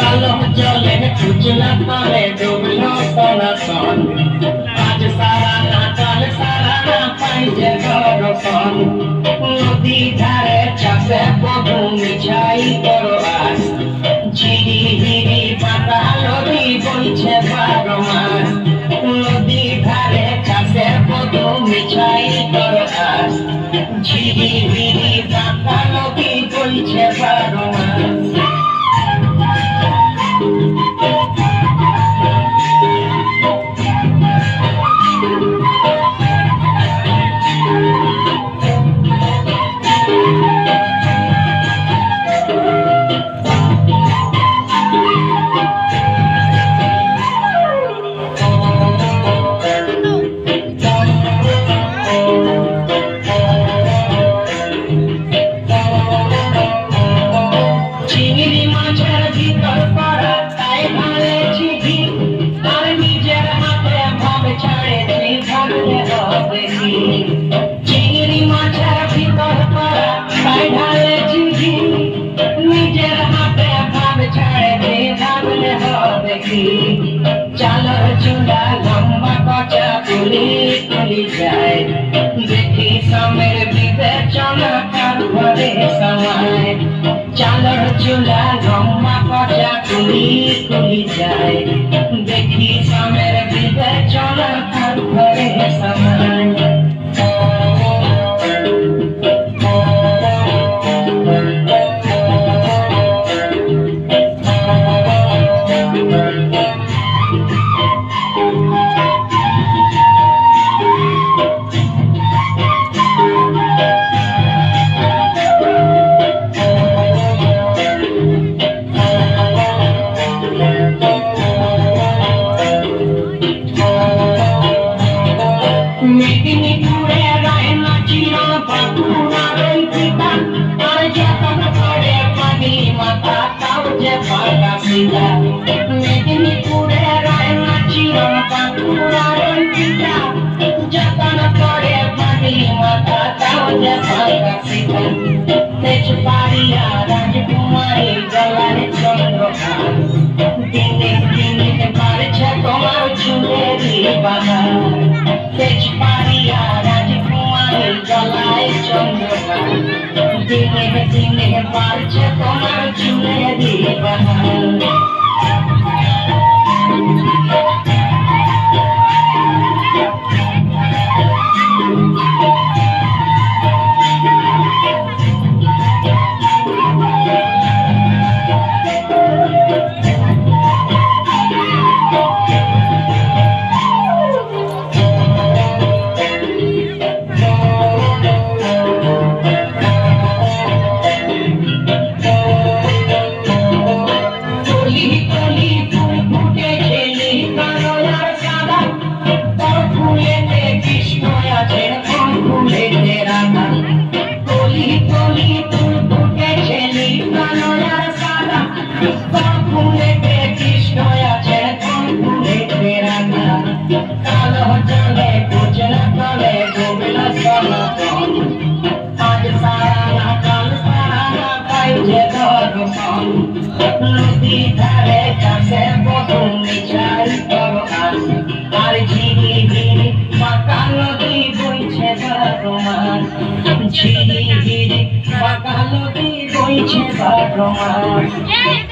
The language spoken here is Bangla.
কালো জলে উজলা করে ডুবলো সনাতন আজ সারা নাচল সারা না পাইছে দর্শন নদী ধারে চাষে পদু মিছাই করো আস ঝিরি হিরি পাতা নদী বইছে বারো মাস নদী ধারে চাষে পদু মিছাই করো আস ঝিরি হিরি পাতা নদী বইছে বারো মাস চিংড়ি মাছের ভিতর পড়া তাই ঢালেছি ঘি নিজের হাতে ভাব ছাড়ে ভাবলে হবে কি চালের চুলা লম্বা কচা তুলি তুলি যায় দেখি সমের বিবেচনা কার ঘরে সময় চালের চুলা লম্বা কচা তুলি তুলি যায় দেখি সমের বিবেচনা কার ঘরে সময় মেদিনীপুরে রায়না চিরন বাঁকুড়ার পিতা যতন করে পানি মাথা তাও যে ভাঙা পিতা তেজপাড়িয়া রাজকুমারী গলায় চন্দ্রকার দিনে দিনে বাড়ছে তোমার চুলেরই বাহার তেজপাড়িয়া রাজকুমারী গলায় চন্দ্রকার দিনে দিনে বাড়ছে তোমার চুলেরই বাহার নদী ধারে চাষে পদু মিছাই করো আস আর ঝিরি হিরি পাকা নদী বইছে বারো মাস ঝিরি হিরি পাকা নদী বইছে বারো মাস